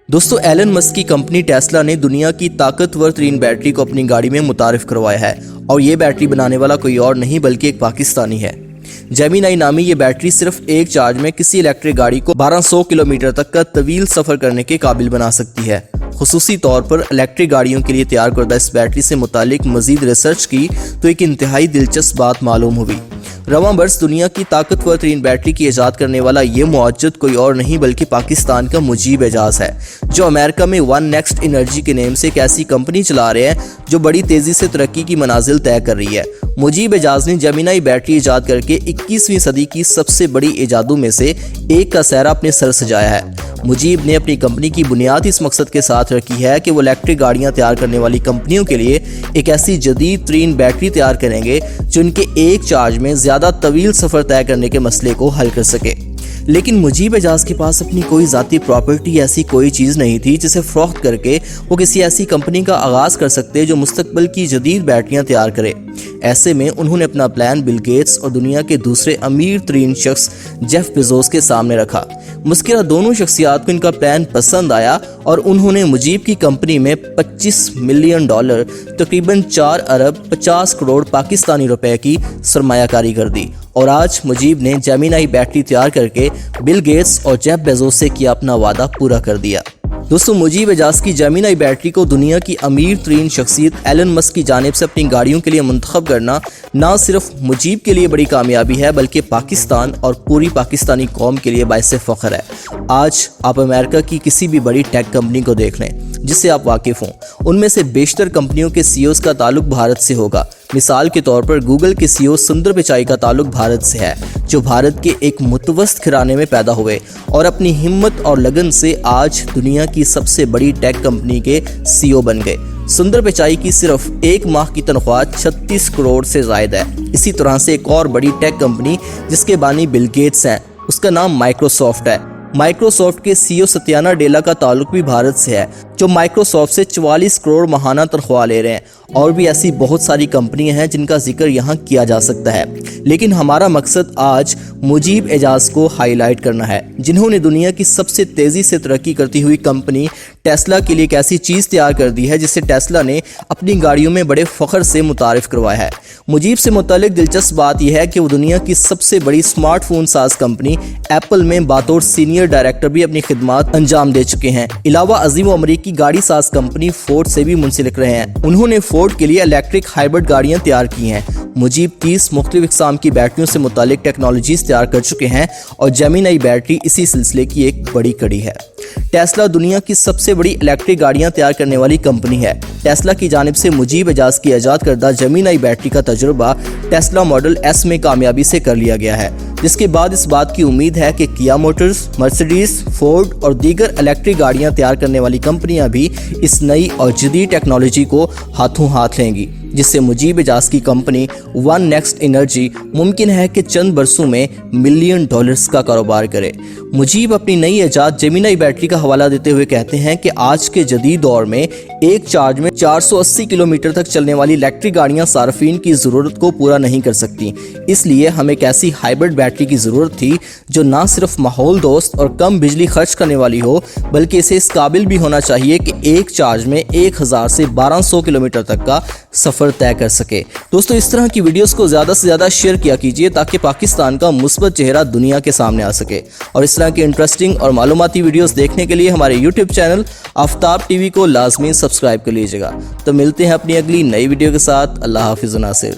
दोस्तों Elon Musk की company Tesla ने दुनिया की ताकतवर तरीन बैटरी को अपनी गाड़ी में मुतारिफ करवाया है और ये बैटरी बनाने वाला कोई और नहीं बल्कि एक पाकिस्तानी है। जेमिनाई नामी ये बैटरी सिर्फ एक चार्ज में किसी इलेक्ट्रिक गाड़ी को 1200 किलोमीटर तक का तवील सफर करने के काबिल बना सकती है। खुसूसी तौर पर इलेक्ट्रिक गाड़ियों के लिए तैयार करदा इस बैटरी से मुतालिक मजीद रिसर्च की तो एक इंतहाई दिलचस्प बात मालूम हुई। रवां बरस दुनिया की ताकतवर तरीन बैटरी की ईजाद करने वाला ये मुआज्जद कोई और नहीं बल्कि पाकिस्तान का मुजीब एजाज है, जो अमेरिका में वन नेक्स्ट एनर्जी के नेम से एक ऐसी कंपनी चला रहे हैं जो बड़ी तेजी से तरक्की की मनाजिल तय कर रही है। मुजीब एजाज ने जेमिनाई बैटरी ईजाद करके 21वीं सदी की सबसे बड़ी ईजादों में से एक का सहरा अपने सर सजाया है। मुजीब ने अपनी कंपनी की बुनियाद इस मकसद के साथ रखी है कि वो इलेक्ट्रिक गाड़ियां तैयार करने वाली कंपनियों के लिए एक ऐसी जदीद तरीन बैटरी तैयार करेंगे जो उनके एक चार्ज में ज़्यादा तवील सफ़र तय करने के मसले को हल कर सके। लेकिन मुजीब एजाज के पास अपनी कोई ज़ाती प्रॉपर्टी ऐसी कोई चीज़ नहीं थी जिसे फ़रोख्त करके वो किसी ऐसी कंपनी का आगाज़ कर सकते जो मुस्तकबिल की जदीद बैटरियाँ तैयार करे। ऐसे में उन्होंने अपना प्लान बिल गेट्स और दुनिया के दूसरे अमीर तरीन शख्स जेफ बेजोस के सामने रखा। मुस्किरा दोनों शख्सियात को इनका प्लान पसंद आया और उन्होंने मुजीब की कंपनी में $25 मिलियन तकरीबन 4 अरब 50 करोड़ पाकिस्तानी रुपए की सरमायाकारी कर दी और आज मुजीब ने जेमिनाई बैटरी तैयार करके बिल गेट्स और जेफ बेजोस से किया अपना वादा पूरा कर दिया। दोस्तों मुजीब एजाज की जेमिनाई बैटरी को दुनिया की अमीर तरीन शख्सियत एलन मस्क की जानिब से अपनी गाड़ियों के लिए मुंतखब करना ना सिर्फ मुजीब के लिए बड़ी कामयाबी है बल्कि पाकिस्तान और पूरी पाकिस्तानी कौम के लिए बाइस फ़ख्र है। आज आप अमेरिका की किसी भी बड़ी टेक कंपनी को देख लें जिससे आप वाकिफ़ हों, उनमें से बेशतर कंपनियों के सीईओज़ का ताल्लुक भारत से होगा। मिसाल के तौर पर गूगल के सीईओ सुंदर पिचाई का ताल्लुक भारत से है, जो भारत के एक मुतवस्त घराने में पैदा हुए और अपनी हिम्मत और लगन से आज दुनिया की सबसे बड़ी टेक कंपनी के सीईओ बन गए। सुंदर पिचाई की सिर्फ एक माह की तनख्वाह 36 करोड़ से ज़ायद है। इसी तरह से एक और बड़ी टेक कंपनी जिसके बानी बिल गेट्स हैं, उसका नाम माइक्रोसॉफ्ट है। माइक्रोसॉफ्ट के सीईओ सत्या नाडेला का ताल्लुक भी भारत से है, जो माइक्रोसॉफ्ट से 44 करोड़ माहाना तनख्वाह ले रहे हैं। और भी ऐसी बहुत सारी कंपनियां हैं जिनका जिक्र यहाँ किया जा सकता है, लेकिन हमारा मकसद आज मुजीब एजाज को हाईलाइट करना है, जिन्होंने दुनिया की सबसे तेज़ी से तरक्की करती हुई कंपनी टेस्ला के लिए एक ऐसी चीज़ तैयार कर दी है जिसे टेस्ला ने अपनी गाड़ियों में बड़े फ़ख्र से मुतारिफ करवाया है। मुजीब से मुतालिक दिलचस्प बात यह है कि वो दुनिया की सबसे बड़ी स्मार्टफोन साज कंपनी एप्पल में बातौर सीनियर डायरेक्टर भी अपनी खिदमात अंजाम दे चुके हैं। अलावा अजीम अमरीकी गाड़ी साज कंपनी फोर्ड से भी मुंसलिक रहे हैं। उन्होंने फोर्ड के लिए इलेक्ट्रिक हाइब्रिड गाड़ियां तैयार की हैं। मुजीब 30 मुख्तलिफ इक़साम की बैटरियों से मुतालिक टेक्नोलॉजीज़ तैयार कर चुके हैं और जेमिनाई बैटरी इसी सिलसिले की एक बड़ी कड़ी है। टेस्ला दुनिया की सबसे बड़ी इलेक्ट्रिक गाड़ियां तैयार करने वाली कंपनी है। टेस्ला की जानिब से मुजीब एजाज की ईजाद करदा जेमिनाई बैटरी का तजुर्बा टेस्ला मॉडल एस में कामयाबी से कर लिया गया है, जिसके बाद इस बात की उम्मीद है कि किया मोटर्स, मर्सिडीज, फोर्ड और दीगर इलेक्ट्रिक गाड़ियां तैयार करने वाली कंपनियां भी इस नई और जदीद टेक्नोलॉजी को हाथों हाथ लेंगी, जिससे मुजीब एजाज की कंपनी वन नेक्स्ट एनर्जी मुमकिन है कि चंद बरसों में $1 मिलियन का कारोबार करे। मुजीब अपनी नई ईजाद जेमिनाई बैटरी का हवाला देते हुए कहते हैं कि आज के जदीद दौर में एक चार्ज में 480 किलोमीटर तक चलने वाली इलेक्ट्रिक गाड़ियां सार्फिन की ज़रूरत को पूरा नहीं कर सकती। इसलिए हमें एक ऐसी हाइब्रिड बैटरी की ज़रूरत थी जो ना सिर्फ माहौल दोस्त और कम बिजली खर्च करने वाली हो, बल्कि इसे इस काबिल भी होना चाहिए कि एक चार्ज में 1000 से 1200 किलोमीटर तक का सफ़र तय कर सके। दोस्तों इस तरह की वीडियोस को ज़्यादा से ज़्यादा शेयर किया कीजिए ताकि पाकिस्तान का मुस्बत चेहरा दुनिया के सामने आ सके। और इस तरह की इंटरेस्टिंग और मालूमाती वीडियोस देखने के लिए हमारे YouTube चैनल आफ्ताब टीवी को लाजमी सब्सक्राइब कर लीजिएगा। तो मिलते हैं अपनी अगली नई वीडियो के साथ। अल्लाह हाफिज़ नासिर।